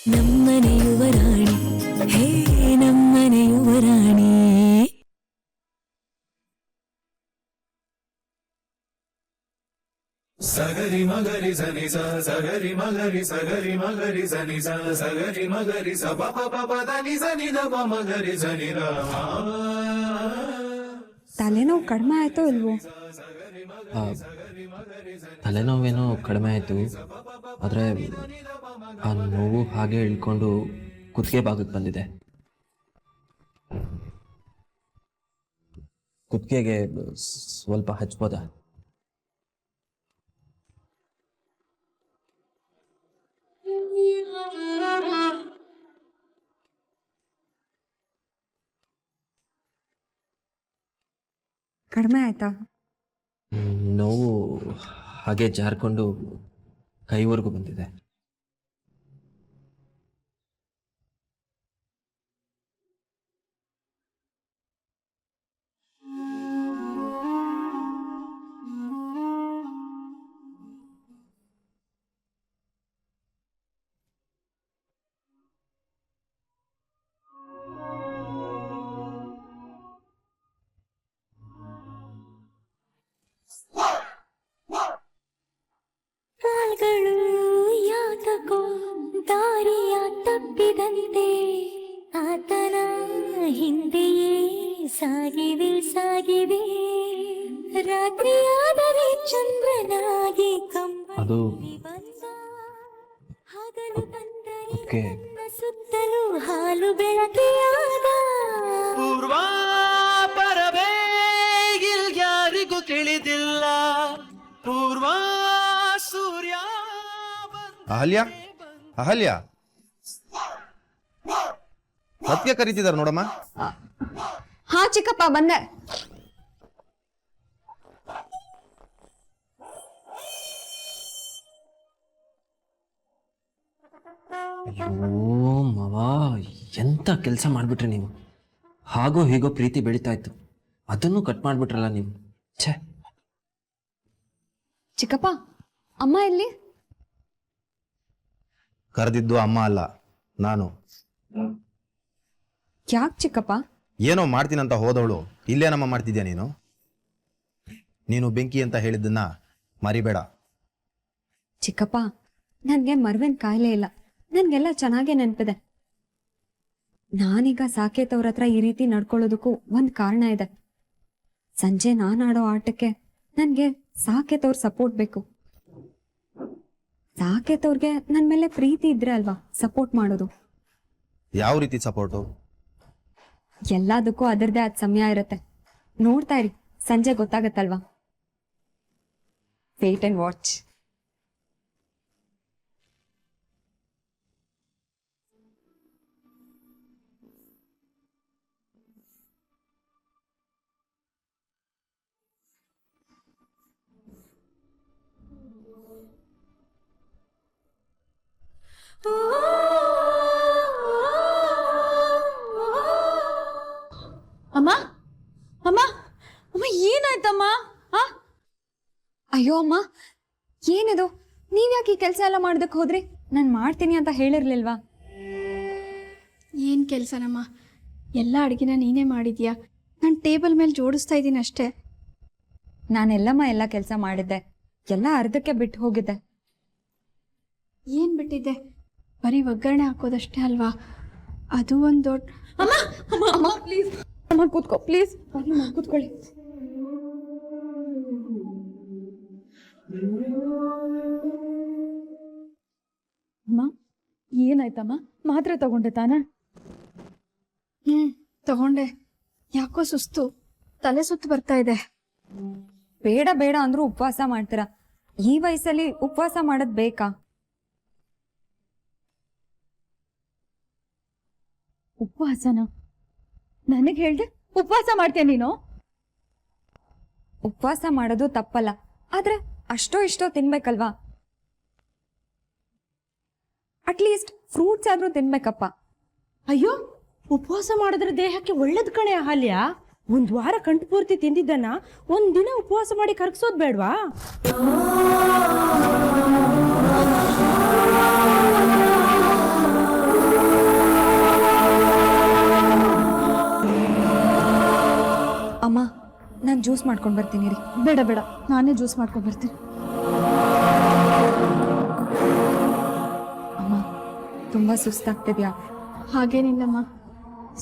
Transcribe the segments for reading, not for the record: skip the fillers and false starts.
ನಮ್ಮನೆ ಯುವರಾಣಿ ಹೇ ನಮ್ಮನೆ ಯುವರಾಣಿ. ಸಗರಿ ಮಗರಿ ಸನಿ ಸ ಸಗರಿ ಮಗರಿ ಸಗರಿ ಮಗರಿ ಸನಿ ಸ ಸಗರಿ ಮಗರಿ ಸ ಪ ಪ ಪ ನಿ ಸನಿ ದ ಪ ಮಗರಿ ಸನಿ ರ. ತಲೆನೋವು ಕಡಿಮೆ ಆಯ್ತೋ ಇಲ್ವೋ? ತಲೆನೋವೇನೋ ಕಡಿಮೆ ಆಯಿತು, ಆದರೆ ಆ ನೋವು ಹಾಗೆ ಇಳ್ಕೊಂಡು ಕುತ್ತಿಗೆ ಭಾಗಕ್ಕೆ ಬಂದಿದೆ. ಕುತ್ತಿಗೆಗೆ ಸ್ವಲ್ಪ ಹಚ್ಬೋದಾ? ಕಡಿಮೆ ಆಯ್ತಾ? ನೋವು ಹಾಗೆ ಜಾರ್ಕೊಂಡು ಕೈವರೆಗೂ ಬಂದಿದೆ. ಕಾಲ್ಗಳು ಯಾತಕೋ ದಾರಿಯ ತಪ್ಪಿದಂತೆ ಆತನ ಹಿಂದೆಯೇ ಸಾಗಿವೆ ಸಾಗಿವೆ. ರಾತ್ರಿಯಾದರೆ ಚಂದ್ರನಾಗಿ ಅದು ಕಂಬನಿ ಬಂದ ಹಗಲು ಬಂದರೆ ಕುತ್ತಿಗೆ ನನ್ನ ಸುತ್ತಲೂ ಹಾಲು ಬೆಳಕಿಯಾದ. ಪೂರ್ವ ಪರವೇ ಯಾರಿಗೂ ತಿಳಿದಿಲ್ಲ, ಪೂರ್ವ ಸೂರ್ಯ. ಅಹಲ್ಯ, ಅಹಲ್ಯ, ಸತ್ಯ ಕರೀತಿದಾರ ನೋಡಮ್ಮ. ಹಾ ಚಿಕ್ಕಪ್ಪ ಬಂದೆ. ಅಯ್ಯೋ ಮವ, ಎಂಥ ಕೆಲಸ ಮಾಡಿಬಿಟ್ರಿ ನೀವು. ಹಾಗೋ ಹೀಗೋ ಪ್ರೀತಿ ಬೆಳೀತಾ ಇತ್ತು, ಅದನ್ನು ಕಟ್ ಮಾಡಿಬಿಟ್ರಲ್ಲ ನೀವು. ಛೇ. ಚಿಕ್ಕಪ್ಪ ಅಮ್ಮ ಎಲ್ಲಿ? ಕರೆದಿದ್ದು ಅಮ್ಮ ಅಲ್ಲ, ನಾನು. ಯಾಕೆ ಚಿಕ್ಕಪ್ಪ? ಏನೋ ಮಾಡ್ತೀನಂತ ಹೋದವಳು ಇಲ್ಲೇನಮ್ಮ ಮಾಡ್ತಿದ್ಯಾ ನೀನು? ನೀನು ಬೆಂಕಿ ಅಂತ ಹೇಳಿದ್ದನ್ನ ಮರಿಬೇಡ. ಚಿಕ್ಕಪ್ಪ ನನಗೆ ಮರ್ವಿನ ಕಾಯಿಲೆ ಇಲ್ಲ, ನನಗೆಲ್ಲ ಚೆನ್ನಾಗೇ ನೆನಪಿದೆ. ನಾನೀಗ ಸಾಕೇತವ್ರ ಹತ್ರ ಈ ರೀತಿ ನಡ್ಕೊಳ್ಳೋದಕ್ಕೂ ಒಂದು ಕಾರಣ ಇದೆ. ಸಂಜೆ ನಾನಾಡೋ ಆಟಕ್ಕೆ ನನಗೆ ಸಾಕೇತವ್ರ ಸಪೋರ್ಟ್ ಬೇಕು. ಸಾಕೇತವ್ರಿಗೆ ನನ್ನ ಮೇಲೆ ಪ್ರೀತಿ ಇದ್ರೆ ಅಲ್ವಾ ಸಪೋರ್ಟ್ ಮಾಡೋದು. ಯಾವ ರೀತಿ ಸಪೋರ್ಟು? ಎಲ್ಲದಕ್ಕೂ ಅದರದೇ ಆದ ಸಮಯ ಇರುತ್ತೆ. ನೋಡ್ತಾ ಇರಿ, ಸಂಜೆ ಗೊತ್ತಾಗತ್ತಲ್ವಾ. Wait and watch. ಅಮ್ಮ ಅಮ್ಮ ಅಮ್ಮ ಏನಾಯ್ತಮ್ಮ? ಅಯ್ಯೋ ಅಮ್ಮ, ಏನಿದು? ನೀವ್ಯಾಕೆ ಈ ಕೆಲಸ ಎಲ್ಲ ಮಾಡೋದಕ್ಕೆ ಹೋದ್ರಿ? ನಾನು ಮಾಡ್ತೀನಿ ಅಂತ ಹೇಳಿರ್ಲಿಲ್ವಾ? ಏನು ಕೆಲಸನಮ್ಮ, ಎಲ್ಲ ಅಡುಗೆನ ನೀನೇ ಮಾಡಿದ್ಯಾ, ನಾನು ಟೇಬಲ್ ಮೇಲೆ ಜೋಡಿಸ್ತಾ ಇದ್ದೀನಿ ಅಷ್ಟೇ. ನಾನೆಲ್ಲಮ್ಮ ಎಲ್ಲ ಕೆಲಸ ಮಾಡಿದ್ದೆ, ಎಲ್ಲ ಅರ್ಧಕ್ಕೆ ಬಿಟ್ಟು ಹೋಗಿದ್ದೆ. ಏನು ಬಿಟ್ಟಿದ್ದೆ? ಬರೀ ಒಗ್ಗರಣೆ ಹಾಕೋದಷ್ಟೇ ಅಲ್ವಾ, ಅದು ಒಂದು ದೊಡ್ಡ. ಅಮ್ಮ ಅಮ್ಮ ಅಮ್ಮ ಪ್ಲೀಸ್ ಅಮ್ಮ ಕೂತ್ಕೋ ಪ್ಲೀಸ್. ಕೂತ್ಕೊಳ್ಳಿ. ಅಮ್ಮ ಏನಾಯ್ತಮ್ಮ? ಮಾತ್ರೆ ತಗೊಂಡೆ ತಾನೆ? ತಗೊಂಡೆ. ಯಾಕೋ ಸುಸ್ತು, ತಲೆ ಸುತ್ತು ಬರ್ತಾ ಇದೆ. ಬೇಡ ಬೇಡ ಅಂದ್ರೂ ಉಪವಾಸ ಮಾಡ್ತೀರಾ? ಈ ವಯಸ್ಸಲ್ಲಿ ಉಪವಾಸ ಮಾಡೋದ್ ಬೇಕಾ? ಉಪವಾಸನ? ನನಗೆ ಹೇಳ್ದೆ ಉಪವಾಸ ಮಾಡ್ತೀಯ ನೀನು? ಉಪವಾಸ ಮಾಡೋದು ತಪ್ಪಲ್ಲ, ಆದ್ರೆ ಅಷ್ಟೋ ಇಷ್ಟೋ ತಿನ್ಬೇಕಲ್ವಾ? ಅಟ್ಲೀಸ್ಟ್ ಫ್ರೂಟ್ಸ್ ಆದ್ರೂ ತಿನ್ಬೇಕಪ್ಪ. ಅಯ್ಯೋ, ಉಪವಾಸ ಮಾಡಿದ್ರೆ ದೇಹಕ್ಕೆ ಒಳ್ಳೇದ್ ಕಣೆ ಅಹಲ್ಯ. ಒಂದ್ ವಾರ ಕಂಠ ಪೂರ್ತಿ ತಿಂದಿದ್ದನ್ನ ಒಂದ್ ದಿನ ಉಪವಾಸ ಮಾಡಿ ಕರಗಿಸೋದ್ ಬೇಡ್ವಾ? ಜ್ಯೂಸ್ ಮಾಡ್ಕೊಂಡು ಬರ್ತೀನಿ ರೀ. ಬೇಡ ಬೇಡ, ನಾನೇ ಜ್ಯೂಸ್ ಮಾಡ್ಕೊಂಡು ಬರ್ತೀನಿ. ಅಮ್ಮ ತುಂಬ ಸುಸ್ತಾಗ್ತಿದ್ಯಾ? ಹಾಗೇನಿಲ್ಲಮ್ಮ,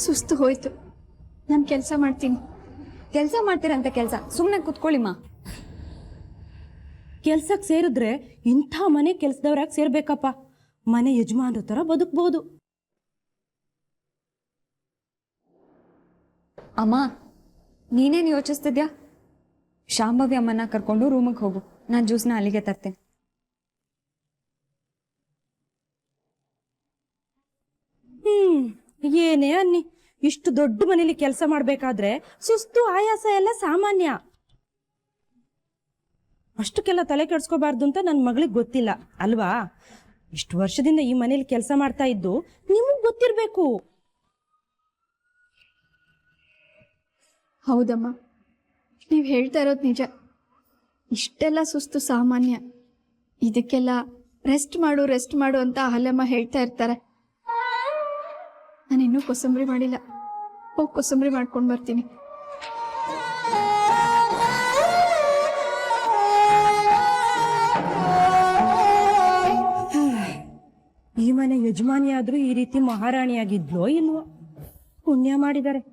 ಸುಸ್ತು ಹೋಯ್ತು. ನಾನು ಕೆಲಸ ಮಾಡ್ತೀನಿ. ಕೆಲಸ ಮಾಡ್ತೀರಂತ ಕೆಲಸ, ಸುಮ್ಮನೆ ಕೂತ್ಕೊಳ್ಳಿಮ್ಮ. ಕೆಲ್ಸಕ್ಕೆ ಸೇರಿದ್ರೆ ಇಂಥ ಮನೆ ಕೆಲ್ಸದವ್ರಾಗ ಸೇರ್ಬೇಕಪ್ಪ. ಮನೆ ಯಜಮಾನ್ರ ಥರ ಬದುಕ್ಬೋದು. ಅಮ್ಮ ನೀನೇನು ಯೋಚಿಸ್ತಿದ್ಯಾ? ಶಾಂಭವಿ ಅಮ್ಮನ ಕರ್ಕೊಂಡು ರೂಮಿಗೆ ಹೋಗು, ನಾನು ಜ್ಯೂಸ್ನ ಅಲ್ಲಿಗೆ ತರ್ತೇನೆ. ಏನೇ ಅನ್ನಿ, ಇಷ್ಟು ದೊಡ್ಡ ಮನೇಲಿ ಕೆಲಸ ಮಾಡ್ಬೇಕಾದ್ರೆ ಸುಸ್ತು ಆಯಾಸ ಎಲ್ಲ ಸಾಮಾನ್ಯ. ಅಷ್ಟಕ್ಕೆಲ್ಲ ತಲೆ ಕೆಡ್ಸ್ಕೋಬಾರ್ದು ಅಂತ ನನ್ನ ಮಗಳಿಗೆ ಗೊತ್ತಿಲ್ಲ ಅಲ್ವಾ? ಇಷ್ಟು ವರ್ಷದಿಂದ ಈ ಮನೇಲಿ ಕೆಲಸ ಮಾಡ್ತಾ ಇದ್ದು ನಿಮಗ್ ಗೊತ್ತಿರ್ಬೇಕು. ಹೌದಮ್ಮ, ನೀವು ಹೇಳ್ತಾ ಇರೋದು ನಿಜ. ಇಷ್ಟೆಲ್ಲ ಸುಸ್ತು ಸಾಮಾನ್ಯ. ಇದಕ್ಕೆಲ್ಲ ರೆಸ್ಟ್ ಮಾಡು ಅಂತ ಅಹಲ್ಯಮ್ಮ ಹೇಳ್ತಾ ಇರ್ತಾರೆ. ನಾನಿನ್ನೂ ಕೋಸಂಬರಿ ಮಾಡಿಲ್ಲ, ಹೋಗಿ ಕೋಸಂಬರಿ ಮಾಡ್ಕೊಂಡು ಬರ್ತೀನಿ. ಈ ಮನೆ ಯಜಮಾನಿ ಆದ್ರೂ ಈ ರೀತಿ ಮಹಾರಾಣಿಯಾಗಿದ್ಲೋ ಇಲ್ವೋ? ಪುಣ್ಯ ಮಾಡಿದ್ದಾರೆ.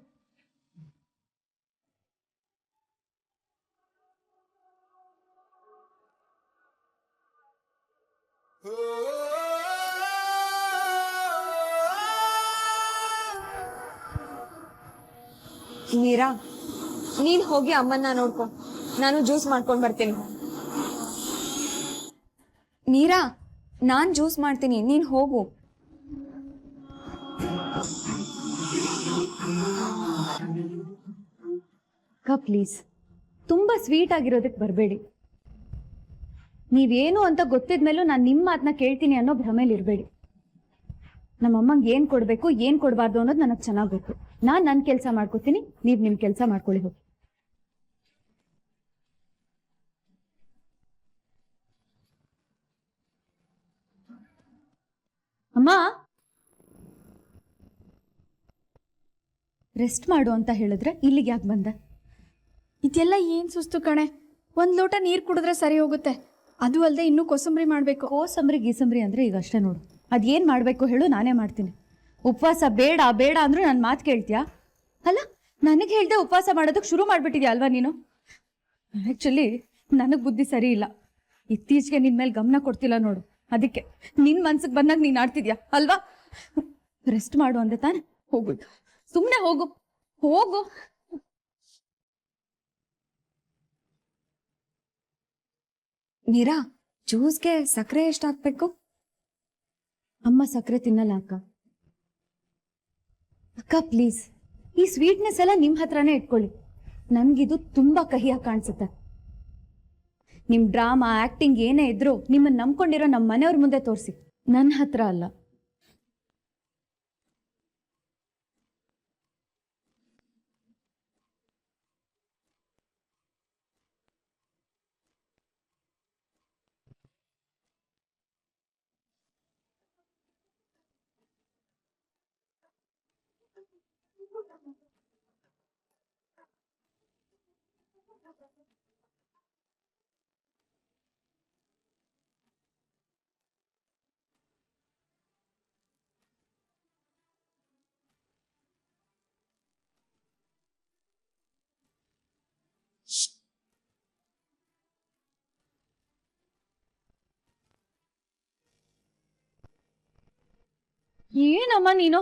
ಮೀರಾ, ನೀನ್ ಹೋಗಿ ಅಮ್ಮನ್ನ ನೋಡ್ಕೊ, ನಾನು ಜ್ಯೂಸ್ ಮಾಡ್ಕೊಂಡು ಬರ್ತೀನಿ. ಮೀರಾ, ನಾನ್ ಜ್ಯೂಸ್ ಮಾಡ್ತೀನಿ, ನೀನ್ ಹೋಗು. ಅಕ್ಕ ಪ್ಲೀಸ್, ತುಂಬಾ ಸ್ವೀಟ್ ಆಗಿರೋದಕ್ಕೆ ಬರಬೇಡಿ. ನೀವೇನು ಅಂತ ಗೊತ್ತಿದ್ಮೇಲೂ ನಾನು ನಿಮ್ಮ ಮಾತನ್ನ ಕೇಳ್ತೀನಿ ಅನ್ನೋ ಭ್ರಮೇಲಿ ಇರಬೇಡಿ. ನಮ್ಮಮ್ಮಂಗೆ ಏನು ಕೊಡಬೇಕು ಏನು ಕೊಡಬಾರ್ದು ಅನ್ನೋದು ನನಗೆ ಚೆನ್ನಾಗಿ ಗೊತ್ತು. ನಾನು ನನ್ನ ಕೆಲಸ ಮಾಡ್ಕೋತೀನಿ, ನೀವು ನಿಮ್ಮ ಕೆಲಸ ಮಾಡ್ಕೊಳ್ಳಿ ಹೋಗಿ. ಅಮ್ಮ, ರೆಸ್ಟ್ ಮಾಡು ಅಂತ ಹೇಳಿದ್ರೆ ಇಲ್ಲಿಗೆ ಯಾಕೆ ಬಂದೆ? ಇದೆಲ್ಲ ಏನು ಸುಸ್ತು ಕಣೆ. ಒಂದು ಲೋಟ ನೀರು ಕುಡಿದ್ರೆ ಸರಿ ಹೋಗುತ್ತೆ. ಅದು ಅಲ್ಲದೆ ಇನ್ನೂ ಕೋಸಂಬರಿ ಮಾಡಬೇಕು. ಕೋಸಂಬರಿ ಗೀಸಂಬರಿ ಅಂದರೆ ಈಗ ಅಷ್ಟೇ ನೋಡು. ಅದೇನು ಮಾಡಬೇಕು ಹೇಳು, ನಾನೇ ಮಾಡ್ತೀನಿ. ಉಪವಾಸ ಬೇಡ ಬೇಡ ಅಂದರೂ ನನ್ನ ಮಾತು ಕೇಳ್ತೀಯಾ? ಅಲ್ಲ, ನನಗೆ ಹೇಳ್ದೆ ಉಪವಾಸ ಮಾಡೋದಕ್ಕೆ ಶುರು ಮಾಡಿಬಿಟ್ಟಿದ್ಯಾ ಅಲ್ವಾ ನೀನು? ಆ್ಯಕ್ಚುಲಿ ನನಗೆ ಬುದ್ಧಿ ಸರಿ ಇಲ್ಲ. ಇತ್ತೀಚೆಗೆ ನಿನ್ನ ಮೇಲೆ ಗಮನ ಕೊಡ್ತಿಲ್ಲ ನೋಡು. ಅದಕ್ಕೆ ನಿನ್ನ ಮನ್ಸಿಗೆ ಬಂದಾಗ ನೀನು ಆಡ್ತಿದ್ಯಾ ಅಲ್ವಾ? ರೆಸ್ಟ್ ಮಾಡು ಅಂದೆ ತಾನೆ? ಹೋಗು, ಸುಮ್ಮನೆ ಹೋಗು ಹೋಗು. ಮೀರಾ, ಜ್ಯೂಸ್ಗೆ ಸಕ್ಕರೆ ಎಷ್ಟು ಹಾಕ್ಬೇಕು? ಅಮ್ಮ ಸಕ್ಕರೆ ತಿನ್ನಲ್ಲ ಅಕ್ಕ. ಅಕ್ಕ ಪ್ಲೀಸ್, ಈ ಸ್ವೀಟ್ನೆಸ್ ಎಲ್ಲ ನಿಮ್ಮ ಹತ್ರನೇ ಇಟ್ಕೊಳ್ಳಿ. ನನ್ಗಿದು ತುಂಬಾ ಕಹಿಯಾಗಿ ಕಾಣಿಸುತ್ತೆ. ನಿಮ್ ಡ್ರಾಮಾ ಆಕ್ಟಿಂಗ್ ಏನೇ ಇದ್ರು ನಿಮ್ಮನ್ನ ನಂಬ್ಕೊಂಡಿರೋ ನಮ್ಮ ಮನೆಯವ್ರ ಮುಂದೆ ತೋರಿಸಿ, ನನ್ನ ಹತ್ರ ಅಲ್ಲ. ಏನಮ್ಮ ನೀನು?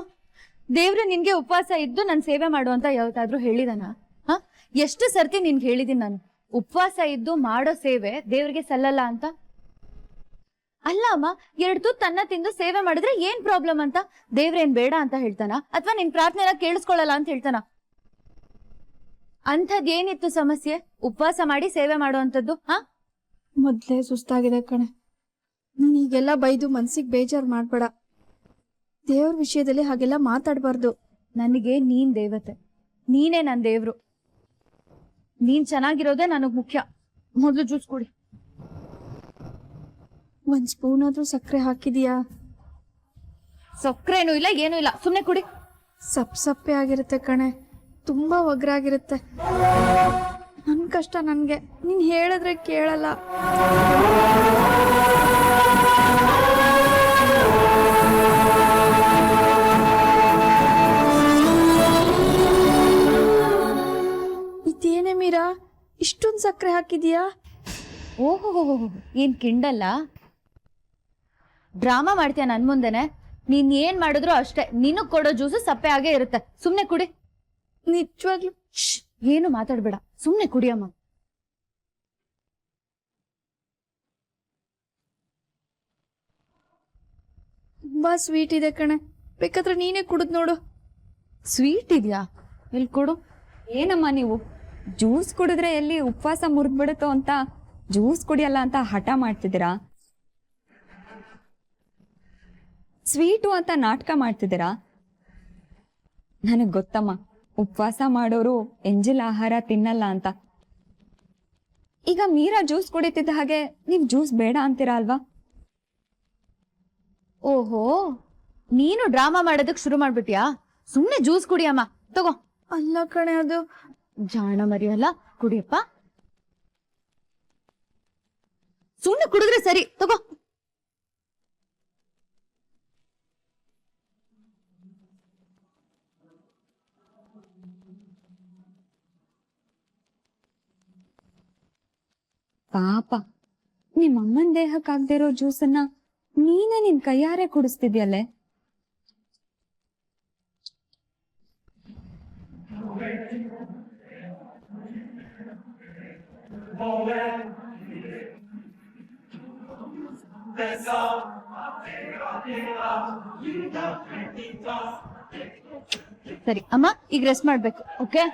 ದೇವ್ರು ನಿನ್ಗೆ ಉಪವಾಸ ಇದ್ದು ನನ್ ಸೇವೆ ಮಾಡು ಅಂತ ಯಾವತ್ತಾದ್ರೂ ಹೇಳಿದಾನ? ಹ, ಎಷ್ಟು ಸರ್ತಿ ನಿನ್ಗೆ ಹೇಳಿದೀನಿ ನಾನು, ಉಪವಾಸ ಇದ್ದು ಮಾಡೋ ಸೇವೆ ದೇವ್ರಿಗೆ ಸಲ್ಲಲ್ಲ ಅಂತ. ಅಲ್ಲ ಅಮ್ಮ, 2 ತುತ್ತು ಅನ್ನ ತಿಂದು ಸೇವೆ ಮಾಡಿದ್ರೆ ಏನ್ ಪ್ರಾಬ್ಲಮ್ ಅಂತ? ದೇವ್ರೇನ್ ಬೇಡ ಅಂತ ಹೇಳ್ತಾನ, ಅಥವಾ ನಿನ್ ಪ್ರಾರ್ಥನೆನ ಕೇಳಿಸ್ಕೊಳ್ಳಲ್ಲ ಅಂತ ಹೇಳ್ತಾನ? ಅಂಥದ್ದೇನಿತ್ತು ಸಮಸ್ಯೆ ಉಪವಾಸ ಮಾಡಿ ಸೇವೆ ಮಾಡುವಂಥದ್ದು? ಹ, ಮೊದಲೇ ಸುಸ್ತಾಗಿದೆ ಕಣೆ. ನೀನು ಈಗೆಲ್ಲ ಬೈದು ಮನ್ಸಿಗೆ ಬೇಜಾರು ಮಾಡಬೇಡ. ದೇವ್ರ ವಿಷಯದಲ್ಲಿ ಹಾಗೆಲ್ಲ ಮಾತಾಡಬಾರ್ದು. ನನಗೆ ನೀನ್ ದೇವತೆ, ನೀನೇ ನನ್ನ ದೇವ್ರು. ನೀನ್ ಚೆನ್ನಾಗಿರೋದೇ ನನಗ್ ಮುಖ್ಯ. ಮೊದಲು ಜ್ಯೂಸ್ ಕುಡಿ. 1 ಸ್ಪೂನ್ ಆದ್ರೂ ಸಕ್ಕರೆ ಹಾಕಿದೀಯಾ? ಸಕ್ಕರೆನೂ ಇಲ್ಲ ಏನೂ ಇಲ್ಲ, ಸುಮ್ಮನೆ ಕುಡಿ. ಸಪ್ಪೆ ಆಗಿರುತ್ತೆ ಕಣೆ, ತುಂಬಾ ಒಗ್ರಾಗಿರುತ್ತೆ. ನನ್ನ ಕಷ್ಟ ನನಗೆ, ನೀನು ಹೇಳಿದ್ರೆ ಕೇಳಲ್ಲ. ಇದೇನೇ ಮೀರಾ, ಇಷ್ಟೊಂದು ಸಕ್ಕರೆ ಹಾಕಿದೀಯಾ? ಓಹೋ, ಏನ್ ಕಿಂಡಲ್ಲ? ಡ್ರಾಮಾ ಮಾಡ್ತೀಯ ನನ್ ಮುಂದೆನೆ? ನೀನ್ ಏನ್ ಮಾಡಿದ್ರು ಅಷ್ಟೇ, ನಿನಗ್ ಕೊಡೋ ಜ್ಯೂಸು ಸಪ್ಪೆ ಆಗೇ ಇರುತ್ತೆ. ಸುಮ್ನೆ ಕುಡಿ. ನಿಜವಾಗ್ಲೂ ಏನು ಮಾತಾಡ್ಬೇಡ, ಸುಮ್ನೆ ಕುಡಿಯಮ್ಮ. ತುಂಬಾ ಸ್ವೀಟ್ ಇದೆ ಕಣೆ, ಬೇಕಾದ್ರೆ ನೀನೇ ಕುಡಿದ್ ನೋಡು. ಸ್ವೀಟ್ ಇದ್ಯಾ? ಎಲ್ಲಿ ಕೊಡು. ಏನಮ್ಮ ನೀವು ಜ್ಯೂಸ್ ಕುಡಿದ್ರೆ ಎಲ್ಲಿ ಉಪವಾಸ ಮುರಿದ್ಬಿಡುತ್ತೋ ಅಂತ ಜ್ಯೂಸ್ ಕುಡಿಯಲ್ಲ ಅಂತ ಹಠ ಮಾಡ್ತಿದ್ದೀರಾ? ಸ್ವೀಟು ಅಂತ ನಾಟಕ ಮಾಡ್ತಿದ್ದೀರಾ? ನನಗೆ ಗೊತ್ತಮ್ಮ, ಉಪವಾಸ ಮಾಡೋರು ಎಂಜಿಲ್ ಆಹಾರ ತಿನ್ನಲ್ಲ ಅಂತ. ಈಗ ಮೀರಾ ಜ್ಯೂಸ್ ಕುಡಿತಿದ್ದ ಹಾಗೆ ನೀವು ಜ್ಯೂಸ್ ಬೇಡ ಅಂತೀರಾ ಅಲ್ವಾ? ಓಹೋ, ನೀನು ಡ್ರಾಮಾ ಮಾಡೋದಕ್ ಶುರು ಮಾಡ್ಬಿಟ್ಯಾ? ಸುಮ್ನೆ ಜ್ಯೂಸ್ ಕುಡಿಯಮ್ಮ, ತಗೋ. ಅಲ್ಲ ಕಣೆ, ಅದು ಜಾಣ ಮರಿಯಲ್ಲ, ಕುಡಿಯಪ್ಪ. ಸುಮ್ನೆ ಕುಡಿದ್ರೆ ಸರಿ, ತಗೋ. ಪಾಪ, ನಿಮ್ಮಮ್ಮನ ದೇಹಕ್ಕಾಗದೇ ಇರೋ ಜ್ಯೂಸನ್ನ ನೀನೇ ನಿನ್ ಕೈಯಾರೆ ಕುಡಿಸ್ತಿದ್ಯಲ್ಲೇ. ಸರಿ ಅಮ್ಮ, ಈಗ ರೆಸ್ಟ್ ಮಾಡ್ಬೇಕು. ಓಕೆ.